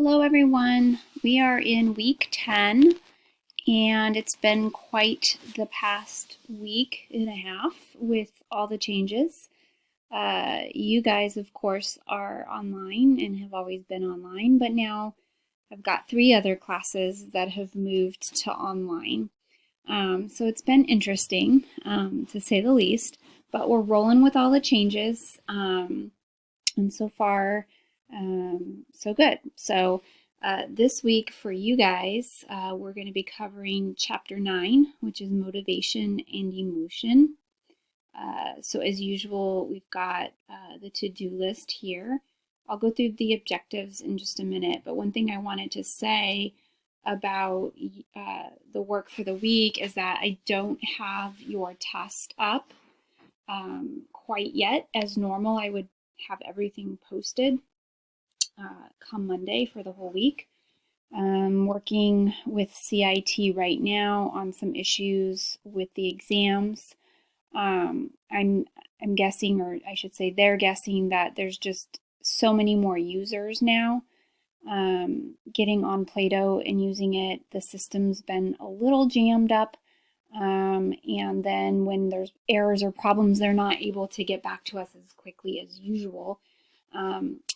Hello, everyone. We are in week 10, and it's been quite the past week and a half with all the changes. You guys, of course, are online and have always been online, but now I've got 3 other classes that have moved to online. So it's been interesting, to say the least, but we're rolling with all the changes, and so far, so good. So this week for you guys, we're going to be covering chapter 9, which is motivation and emotion. So as usual, we've got the to-do list here. I'll go through the objectives in just a minute, but one thing I wanted to say about the work for the week is that I don't have your test up quite yet. As normal, I would have everything posted come Monday for the whole week. I'm working with CIT right now on some issues with the exams. I'm guessing, or I should say they're guessing, that there's just so many more users now getting on Play-Doh and using it. The system's been a little jammed up. And then when there's errors or problems, they're not able to get back to us as quickly as usual.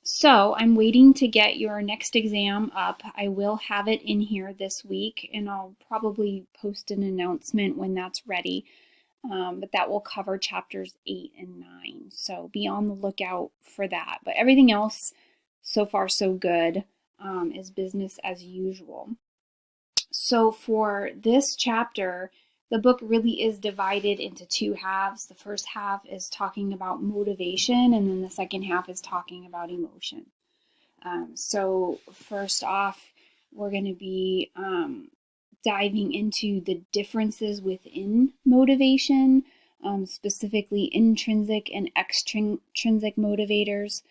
So I'm waiting to get your next exam up. I will have it in here this week, and I'll probably post an announcement when that's ready. But that will cover chapters 8 and 9. So be on the lookout for that. But everything else, so far so good, is business as usual. So for this chapter, the book really is divided into 2 halves. The first half is talking about motivation, and then the second half is talking about emotion. So first off, we're going to be diving into the differences within motivation, specifically intrinsic and extrinsic motivators,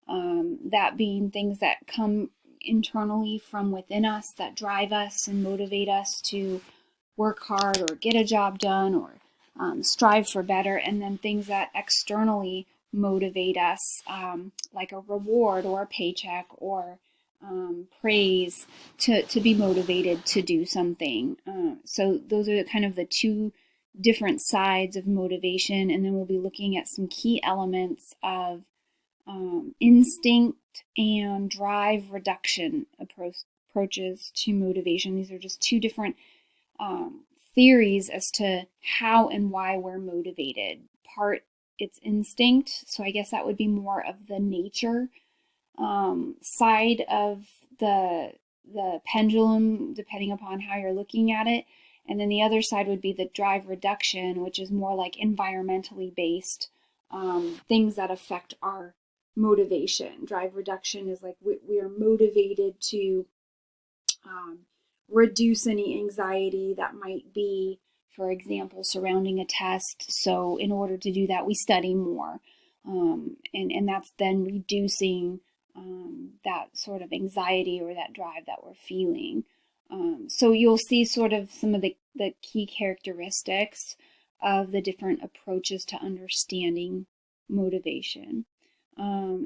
that being things that come internally from within us that drive us and motivate us to work hard or get a job done or strive for better, and then things that externally motivate us, like a reward or a paycheck or praise to be motivated to do something. So those are kind of the 2 different sides of motivation, and then we'll be looking at some key elements of instinct and drive reduction approaches to motivation. These are just 2 different theories as to how and why we're motivated. Part, it's instinct, so I guess that would be more of the nature side of the pendulum, depending upon how you're looking at it. And then the other side would be the drive reduction, which is more like environmentally based things that affect our motivation. Drive reduction is like we are motivated to reduce any anxiety that might be, for example, surrounding a test. So in order to do that, we study more. And that's then reducing that sort of anxiety or that drive that we're feeling. So you'll see sort of some of the key characteristics of the different approaches to understanding motivation.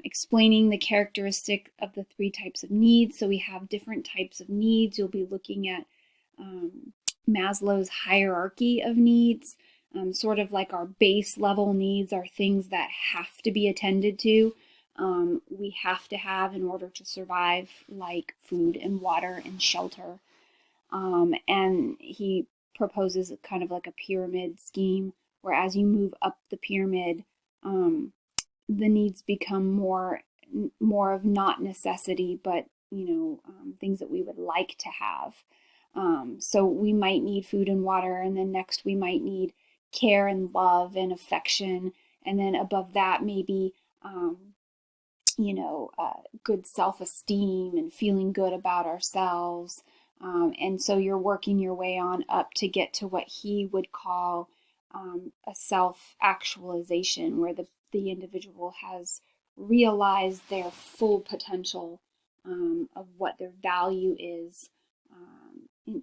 Explaining the characteristic of the 3 types of needs. So we have different types of needs. You'll be looking at Maslow's hierarchy of needs. Sort of like our base level needs are things that have to be attended to. We have to have in order to survive, like food and water and shelter. And he proposes kind of like a pyramid scheme, where as you move up the pyramid, the needs become more of not necessity, but things that we would like to have. So we might need food and water, and then next we might need care and love and affection, and then above that maybe good self-esteem and feeling good about ourselves. And so you're working your way on up to get to what he would call a self-actualization, where the individual has realized their full potential of what their value is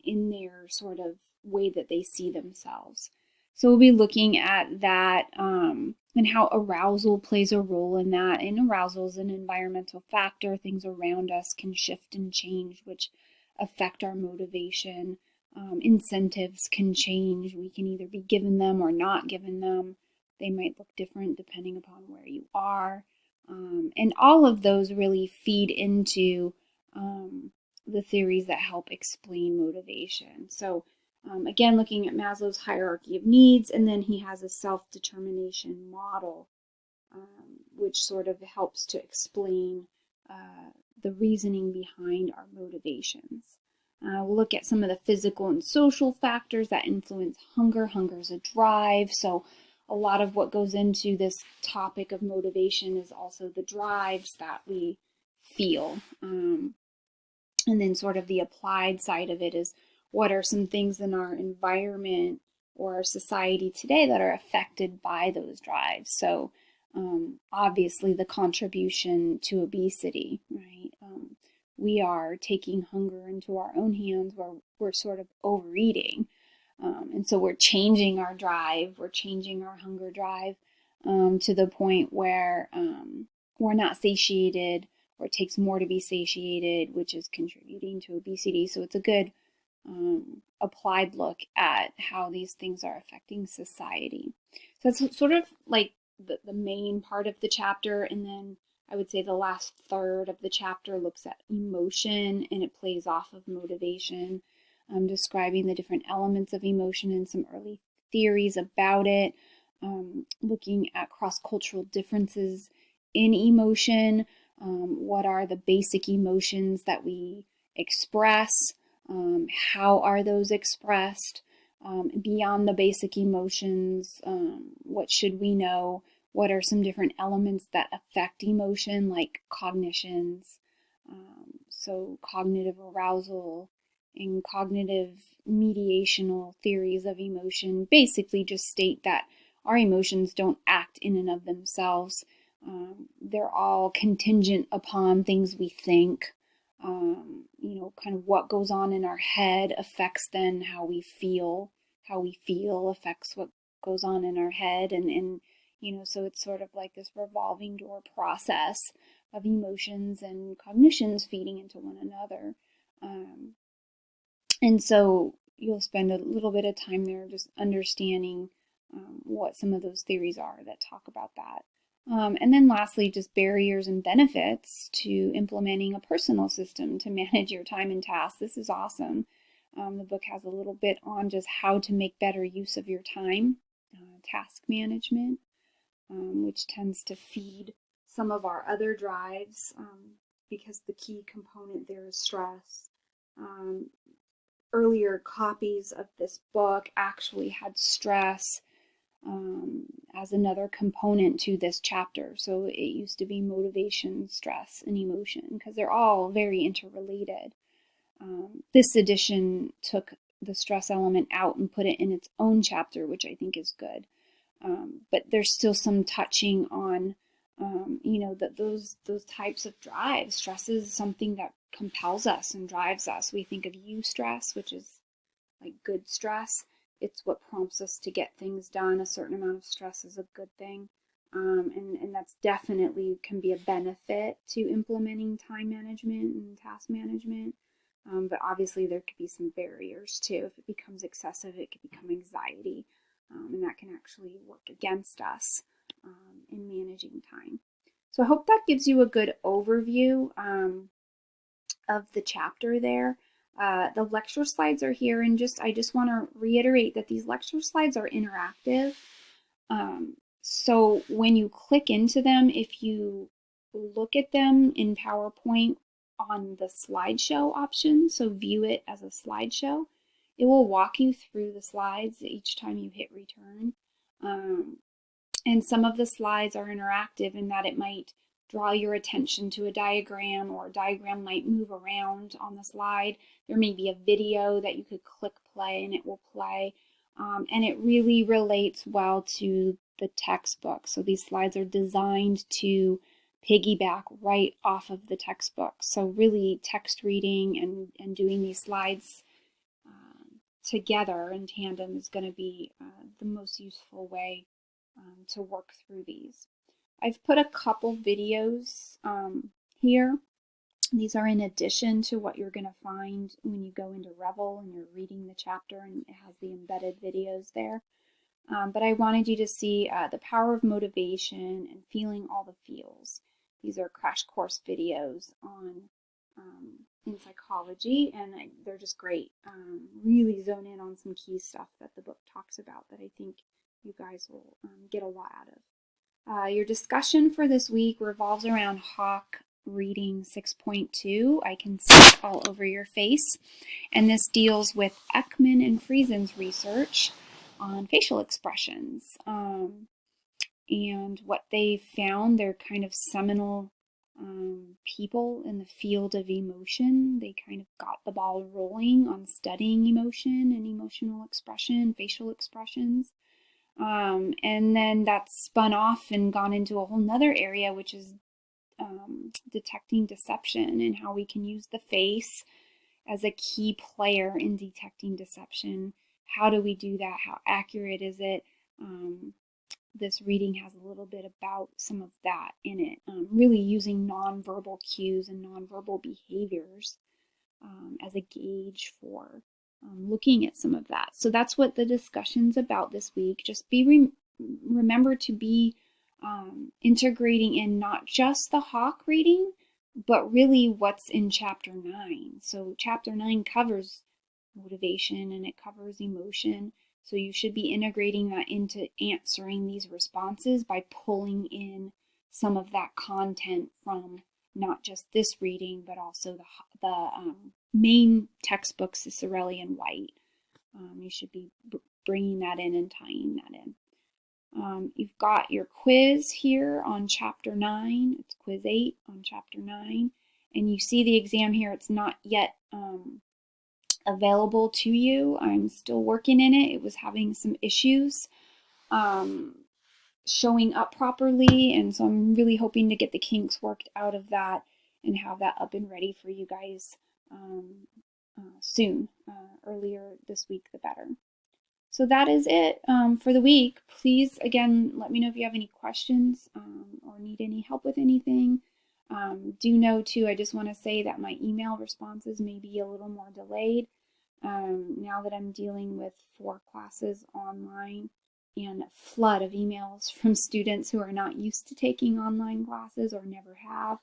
in their sort of way that they see themselves. So we'll be looking at that and how arousal plays a role in that. And arousal is an environmental factor. Things around us can shift and change, which affect our motivation. Incentives can change. We can either be given them or not given them. They might look different depending upon where you are. And all of those really feed into the theories that help explain motivation. So again, looking at Maslow's hierarchy of needs, and then he has a self-determination model, which sort of helps to explain the reasoning behind our motivations. We'll look at some of the physical and social factors that influence hunger. Hunger is a drive, so a lot of what goes into this topic of motivation is also the drives that we feel. And then sort of the applied side of it is what are some things in our environment or our society today that are affected by those drives. So obviously the contribution to obesity, right? We are taking hunger into our own hands where we're sort of overeating. And so we're changing our drive, we're changing our hunger drive to the point where we're not satiated, or it takes more to be satiated, which is contributing to obesity. So it's a good applied look at how these things are affecting society. So that's sort of like the main part of the chapter, and then I would say the last third of the chapter looks at emotion, and it plays off of motivation, describing the different elements of emotion and some early theories about it, looking at cross-cultural differences in emotion, what are the basic emotions that we express, how are those expressed, beyond the basic emotions, what should we know, what are some different elements that affect emotion, like cognitions, so cognitive arousal and cognitive mediational theories of emotion basically just state that our emotions don't act in and of themselves. They're all contingent upon things we think. Kind of what goes on in our head affects then how we feel. How we feel affects what goes on in our head. And so it's sort of like this revolving door process of emotions and cognitions feeding into one another. And so you'll spend a little bit of time there just understanding what some of those theories are that talk about that. And then lastly, just barriers and benefits to implementing a personal system to manage your time and tasks. This is awesome. The book has a little bit on just how to make better use of your time, task management, which tends to feed some of our other drives because the key component there is stress. Earlier copies of this book actually had stress as another component to this chapter. So it used to be motivation, stress, and emotion because they're all very interrelated. This edition took the stress element out and put it in its own chapter, which I think is good. But there's still some touching on, those types of drives. Stress is something that compels us and drives us. We think of eustress, which is like good stress. It's what prompts us to get things done. A certain amount of stress is a good thing. And that's definitely can be a benefit to implementing time management and task management. But obviously there could be some barriers too. If it becomes excessive, it could become anxiety. And that can actually work against us in managing time. So I hope that gives you a good overview of the chapter there. The lecture slides are here, and I just want to reiterate that these lecture slides are interactive. So when you click into them, if you look at them in PowerPoint on the slideshow option, so view it as a slideshow, it will walk you through the slides each time you hit return. And some of the slides are interactive in that it might draw your attention to a diagram, or a diagram might move around on the slide. There may be a video that you could click play and it will play. And it really relates well to the textbook. So these slides are designed to piggyback right off of the textbook. So really text reading and doing these slides together in tandem is going to be the most useful way to work through these. I've put a couple videos here. These are in addition to what you're going to find when you go into Revel and you're reading the chapter, and it has the embedded videos there. But I wanted you to see the power of motivation and feeling all the feels. These are crash course videos on in psychology, and they're just great. Really zone in on some key stuff that the book talks about that I think you guys will get a lot out of. Your discussion for this week revolves around Hawk reading 6.2. I can see it all over your face. And this deals with Ekman and Friesen's research on facial expressions and what they found. They're kind of seminal people in the field of emotion. They kind of got the ball rolling on studying emotion and emotional expression, facial expressions. And then that's spun off and gone into a whole nother area, which is detecting deception and how we can use the face as a key player in detecting deception. How do we do that? How accurate is it? This reading has a little bit about some of that in it, really using nonverbal cues and nonverbal behaviors as a gauge for looking at some of that. So that's what the discussion's about this week. Just remember to be integrating in not just the Hawk reading, but really what's in chapter 9. So chapter 9 covers motivation and it covers emotion. So you should be integrating that into answering these responses by pulling in some of that content from not just this reading, but also the main textbook, Cicerelli and White. You should be bringing that in and tying that in. You've got your quiz here on chapter 9. It's quiz 8 on chapter 9. And you see the exam here. It's not yet available to you. I'm still working in it. It was having some issues showing up properly. And so I'm really hoping to get the kinks worked out of that and have that up and ready for you guys soon. Earlier this week, the better. So that is it for the week. Please, again, let me know if you have any questions or need any help with anything. Do know, too, I just want to say that my email responses may be a little more delayed now that I'm dealing with 4 classes online and a flood of emails from students who are not used to taking online classes or never have.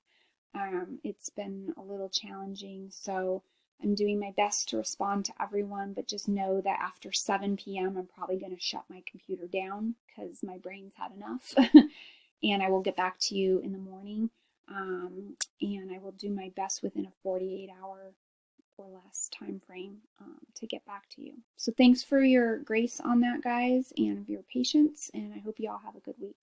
It's been a little challenging, so I'm doing my best to respond to everyone, but just know that after 7 p.m. I'm probably going to shut my computer down because my brain's had enough. And I will get back to you in the morning. And I will do my best within a 48-hour or less time frame to get back to you. So thanks for your grace on that, guys, and your patience, and I hope you all have a good week.